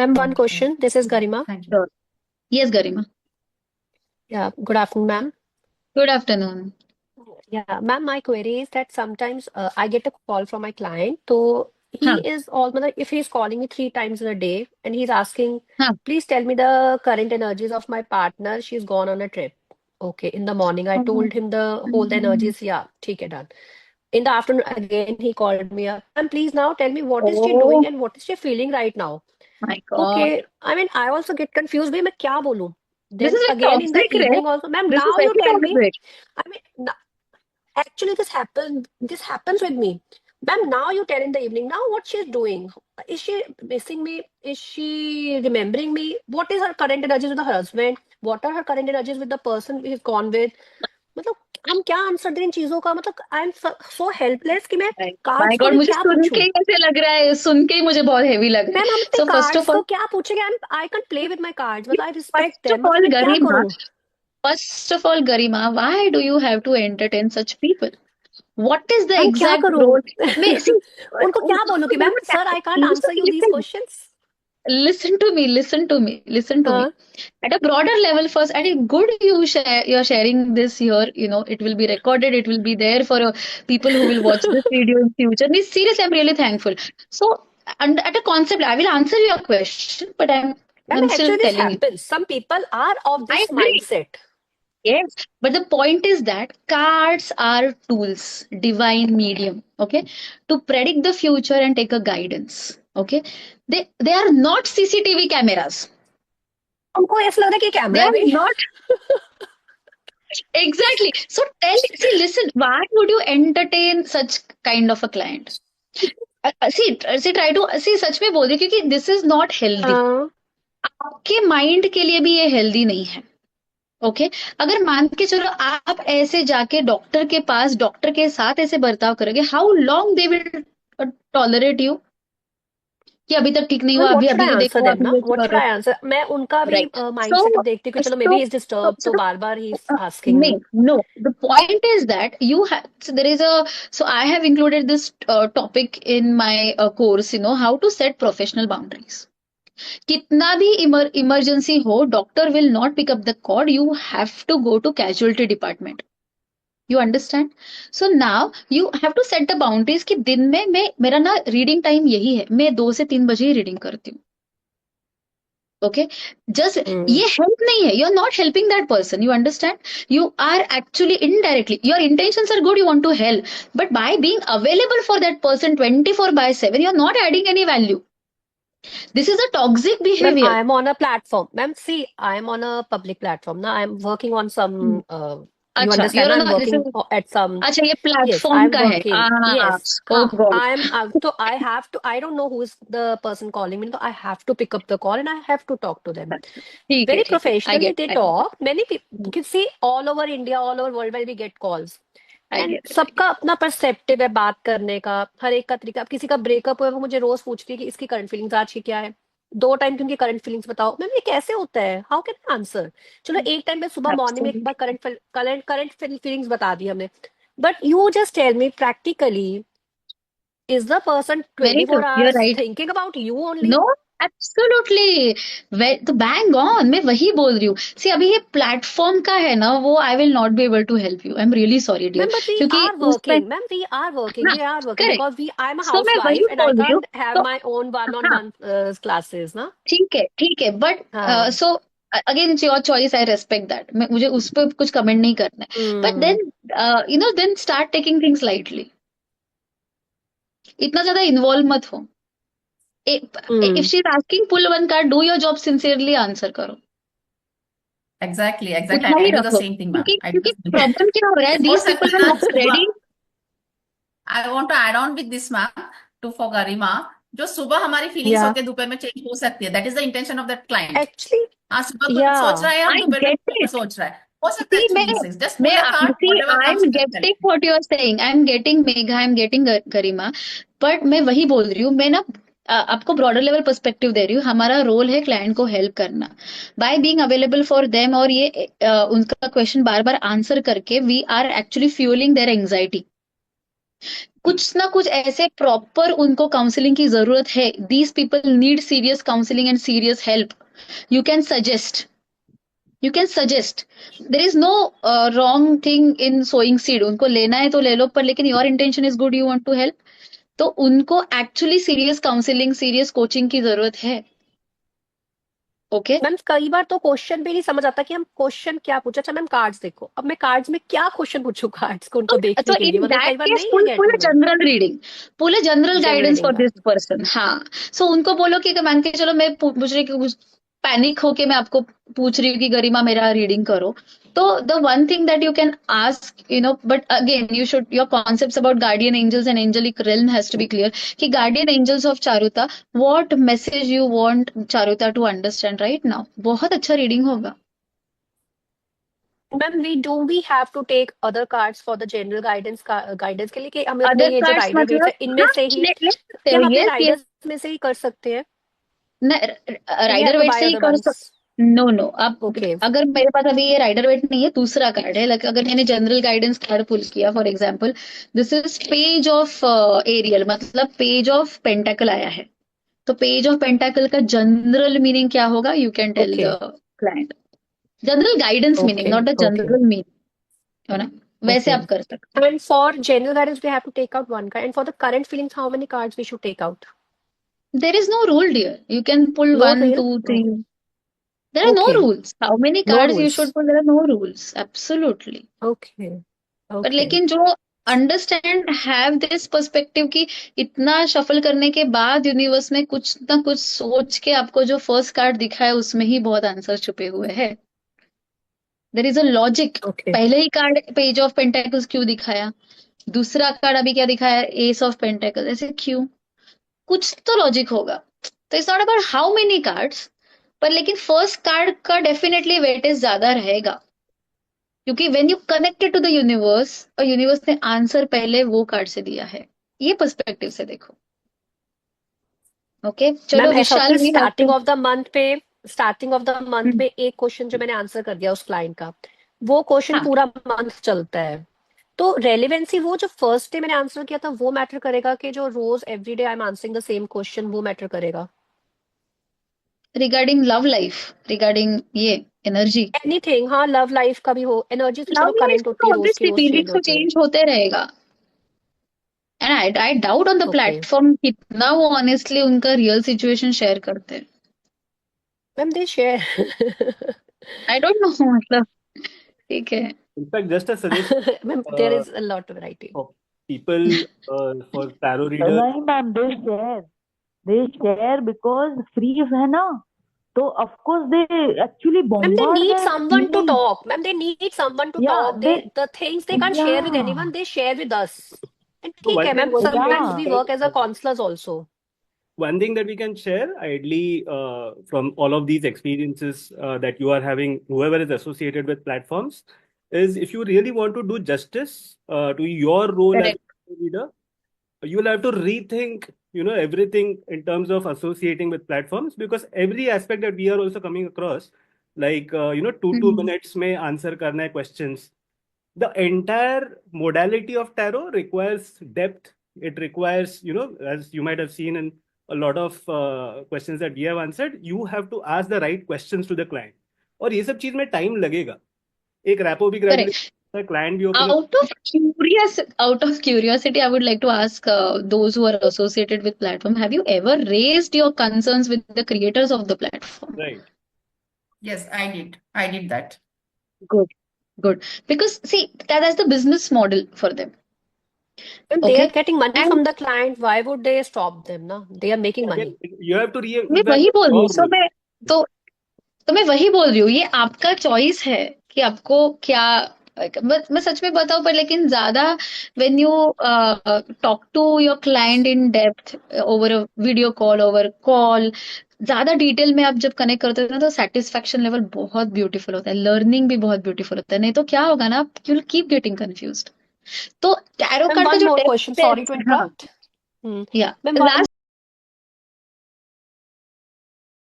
Ma'am, one Okay. question. This is Garima. Thank you. Sure. Yes, Garima. Yeah, good afternoon, ma'am. Good afternoon. Yeah, ma'am, my query is that sometimes I get a call from my client. So he हाँ is all, matlab, if he's calling me 3 times in a day and he's asking, हाँ please tell me the current energies of my partner. She's gone on a trip. Okay, in the morning, I told him the whole energies. Yeah, ठीक है, done. In the afternoon, again, he called me up. And please now tell me what is she doing Oh and what is she feeling right now. my God. Okay, I mean, I also get confused. भाई मैं क्या बोलूं? This Then is like again in the toxic, right? evening also, ma'am, This is now you very tell me. toxic. I mean, actually this happens with me. Ma'am, now you tell in the evening. Now what she's doing? Is she missing me? Is she remembering me? What is her current energies with her husband? What are her current energies with the person he's gone with? मतलब हम क्या answer दें इन चीजों का? मतलब I am so helpless कि मैं my cards को गॉड, भी मुझे क्या सुन के पूछूं? ही ऐसे लग रहा है, सुन के ही मुझे बहुत हेवी लग रहा मैम हम है. अपने सो फर्स्ट कार्ड्स ऑफ को ऑल, क्या पूछेंगे? I can play with my cards, मतलब I respect first them, of मतलब ऑल मैं क्या गरिमा, करूं? first of all, Garima, why do you have to entertain such people? What is the हम क्या exact करूं? role? May see, उनको क्या बोलूं कि ma'am sir I can't answer you these listen, questions? listen to me, listen to me, listen to me. हाँ At a broader level, first, at a good you're sharing this here. It will be recorded. It will be there for people who will watch this video in future. Me, seriously, I'm really thankful. So, and at a concept, I will answer your question, but ma'am I'm still actually this telling you. Happens, some people are of I this agree. Mindset. Yes, but the point is that cards are tools, divine medium, okay, to predict the future and take a guidance. Okay, they are not CCTV cameras. हमको ऐसा लग रहा है कि They camera है are भाई. not exactly. So see, listen, why would you entertain such kind of a client? See, try to see, सच में बोल रही हूँ, क्योंकि this is not healthy. हाँ आपके माइंड के लिए भी ये हेल्दी नहीं है. ओके, अगर मान के चलो आप ऐसे जाके डॉक्टर के पास डॉक्टर के साथ ऐसे बर्ताव करोगे, how long they will tolerate you, कि अभी तक ठीक नहीं मैम हुआ, अभी व्हाट शुड अभी आई ये आंसर देखो, देम अभी ना? ये व्हाट शुड करो. I answer? मैं उनका भी राइट. माइंडसेट सो देखती हूँ कि चलो maybe so he is disturb, तो बार बार ही इज आस्किंग मी. नहीं, no, the point is that you have, so there is a, so I have included this topic in my course, how to set professional boundaries. कितना भी emergency हो, doctor will not pick up the call, you have to go to casualty department. You understand? So now you have to set the boundaries कि दिन में मैं, मेरा ना reading time यही है, मैं 2 से 3 बजे ही रीडिंग करती हूँ. ओके, जस्ट ये हेल्प नहीं है, you are not helping that person. You understand? You are actually indirectly, your intentions are good, you want to help, but by being available for that person 24/7, you are not adding any value. This is a toxic Ma'am, behaviour. I am on a platform. Ma'am, see, I am on a public platform. Now, I'm working on some, you अच्छा, understand? you're on I'm a, this working is, at some, अच्छा, ये yes, platform I'm का है. working. Yes. ओ हाँ, God. I'm, so I have to, I don't know who is the person calling me. So I have to pick up the call and I have to talk to them. ठीक है, Very ठीक है, I professionally, get, they I get, talk. Many people, you can see all over India, all over worldwide, we get calls. I and get, I सबका get. अपना perceptive है बात करने का, हर एक का तरीका. अब किसी का ब्रेकअप हुआ है, वो मुझे रोज पूछती है कि इसकी करंट फीलिंग्स आज की क्या है. 2 टाइम की उनकी करंट फीलिंग्स बताओ. मैम ये कैसे होता है? How can I answer? चलो एक टाइम पे सुबह मॉर्निंग में एक बार Absolutely. करंट फीलिंग्स बता दी हमने. But you just tell me practically, is the person Very twenty true. Four You're hours right. Thinking about you only? No, absolutely. तो बैंग ऑन, मैं वही बोल रही हूँ. सी, अभी ये प्लेटफॉर्म का है ना, वो I will not be able to help you. I am really sorry dear, Ma'am, but we क्योंकि are उसमें, working. Ma'am, हाँ, we are working correct. because I'm a सो मैं housewife वही and I बोल रही हूँ. can't have तो my own हाँ, one-on-one classes, na? ठीक है, ठीक है, बट हाँ. So again it's your choice, I respect that. मुझे उस पर कुछ कमेंट नहीं करना है, but Hmm. Then then start taking things lightly. इतना ज्यादा इन्वॉल्व मत हो. If Hmm. She is asking pull one card, do your job sincerely, answer करो. Exactly, exactly. उतना ही I do the रखो, same thing, ma'am. क्योंकि I do the क्योंकि same thing. Problem क्या हो रहा है, हो दीज पीपल आर सकता है नॉट सुबह, ready. I want to add on with this ma'am to for Garima. जो सुबह हमारी फीलिंग्स Yeah. होती है दोपहर में चेंज हो सकती है. That is the intention of that client. Actually, आज सुबह कुछ सोच yeah. रहा है, हम आई दोपहर में गेट कुछ इट. सोच रहा है. हो सकता है सी, मैं चेंजेस. जस्ट मैं pull a card, see, whatever I comes am just tell. Getting what you are saying, I am getting Megha, I am getting Garima, but मैं वही बोल रही हूँ. मैं ना आपको ब्रॉडर लेवल पर्सपेक्टिव दे रही हूँ. हमारा रोल है क्लाइंट को हेल्प करना, by being available for them, और ये उनका क्वेश्चन बार बार आंसर करके we are actually fuelling their anxiety. कुछ ना कुछ ऐसे प्रॉपर उनको काउंसलिंग की जरूरत है. These people need serious counselling and serious help. You can suggest. You can suggest. There is no wrong thing in sowing seed. उनको लेना है तो ले लो, पर लेकिन your intention is good, you want to help, तो उनको actually serious counselling, serious coaching की जरूरत है. ओके. मैम कई बार तो क्वेश्चन भी नहीं समझ आता कि हम क्वेश्चन क्या पूछे. अच्छा मैम कार्ड्स देखो, अब मैं कार्ड्स में क्या क्वेश्चन पूछूं कार्ड्स को उनको तो देखने के लिए, इन मतलब दैट कई बार केस नहीं गेट पूरे में जनरल रीडिंग, पूरे general general guidance for reading का. This person. हाँ. सो उनको बोलो कि मान के चलो मैं पूछ रही हूँ, पैनिक होके मैं आपको पूछ रही हूँ कि गरिमा मेरा रीडिंग करो. तो the one thing that you can ask, but again you should, your concepts about guardian angels and angelic realm has to be clear कि guardian angels of Charuta, what message you want Charuta to understand right now. बहुत अच्छा reading होगा. Ma'am we have to take other cards for the general guidance के लिए, कि हम अपने other ये जो कार्ड्स राइडर वेट्स मतलब, है इनमें हाँ, से ही, कि हम अपने यस यस. राइडर्स में से ही कर सकते हैं. We have rider to wait by से ही अदर कर वंस. सकते. नो नो, आप ओके. अगर मेरे पास अभी ये राइडर वेट नहीं है, दूसरा कार्ड है, लाइक अगर मैंने जनरल गाइडेंस कार्ड पुल किया for example, this is page of aerial, मतलब पेज ऑफ पेंटाकल आया है. तो पेज ऑफ पेंटाकल का जनरल मीनिंग क्या होगा, you can tell okay. The client. General guidance meaning, okay. Not the okay. General meaning, है ना. वैसे ओके. आप कर सकते. And for general guidance, we have to take out one card. And for the current feelings, how many cards we should take out? There is no rule dear, you can pull No 1 real. 2 3. Oh, There are no okay. rules. How many No cards you should rules. pull? There are no rules. Absolutely. Okay. पर Okay. लेकिन जो understand have this perspective कि इतना shuffle करने के बाद universe में कुछ ना कुछ सोच के आपको जो फर्स्ट कार्ड दिखा है उसमें ही बहुत आंसर छुपे हुए हैं. There is a logic. Okay. पहले ही कार्ड पेज ऑफ पेंटेकल्स क्यों दिखाया, दूसरा कार्ड अभी क्या दिखाया, एस ऑफ पेंटेकल, ऐसे क्यों, कुछ तो लॉजिक होगा. तो it's not about how many cards, पर लेकिन फर्स्ट कार्ड का डेफिनेटली वेटेज ज्यादा रहेगा, क्योंकि when you connected to the universe, और यूनिवर्स ने आंसर पहले वो कार्ड से दिया है. ये पर्सपेक्टिव से देखो. ओके. चलो मैम ऐसा होता विशाल, है we have to. Starting of the month पे एक क्वेश्चन जो मैंने आंसर कर दिया उस क्लाइंट का, वो क्वेश्चन हाँ. पूरा मंथ चलता है. तो रेलेवेंसी वो जो फर्स्ट डे मैंने आंसर किया था वो मैटर करेगा, कि जो रोज every day I am answering the same question वो मैटर करेगा? रिगार्डिंग लव लाइफ, रिगार्डिंग ये एनर्जी, एनीथिंग. हाँ लव लाइफ का भी हो, एनर्जी तो चलो लव लाइफ करंट होती तो है, रोज की ऑब्वियसली रोज चेंज फीलिंग्स तो होती है. चेंज होते रहेगा. And I doubt on the okay. Platform कितना वो ऑनेस्टली उनका रियल सिचुएशन शेयर करते हैं. Ma'am they share. I don't know. मतलब ठीक है. In fact, just a suggestion ma'am there is a lot variety. for people for tarot readers. नहीं मैम, दे शेयर बिकॉज फ्री है ना, तो of course they actually Ma'am, they bombard need their someone to feelings. talk. Ma'am, they need someone to Yeah, talk. The things they can't share with anyone, they share with us. And So ठीक है, ma'am. one thing Sometimes we Yeah. work as a counselors also. One thing that we can share, ideally, from all of these experiences that you are having, whoever is associated with platforms, is if you really want to do justice to your role as Correct. a leader, you will have to rethink, everything in terms of associating with platforms, because every aspect that we are also coming across, like, 2 minutes may answer karna hai questions. The entire modality of tarot requires depth. It requires, as you might have seen in a lot of questions that we have answered, you have to ask the right questions to the client. और ये सब चीज में time लगेगा. एक rapport भी Correct. Graduate client भी open. Out of curiosity, I would like to ask those who are associated with platform, have you ever raised your concerns with the creators of the platform? Right. Yes, I did that. Good. Because see, that's the business model for them. Ma'am, they Okay. are getting money And from the client. Why would they stop them? Na? They are making money. You have to मैं वही बोल रही हूँ. your role. तो मैं वही बोल रही हूँ, ये आपका चॉइस है कि आपको क्या. मैं सच में बताऊं, पर लेकिन ज्यादा when you talk to your client in depth over a video call, over call, ज्यादा डिटेल में आप जब कनेक्ट करते हो ना, तो सेटिस्फेक्शन लेवल बहुत ब्यूटीफुल होता है, लर्निंग भी बहुत ब्यूटीफुल होता है. नहीं तो क्या होगा ना, you will keep getting confused. तो टैरो Ma'am, कार्ड का one जो more डेप्थ question. है, Sorry to हाँ, interrupt. Hmm. या Ma'am, one लास्ट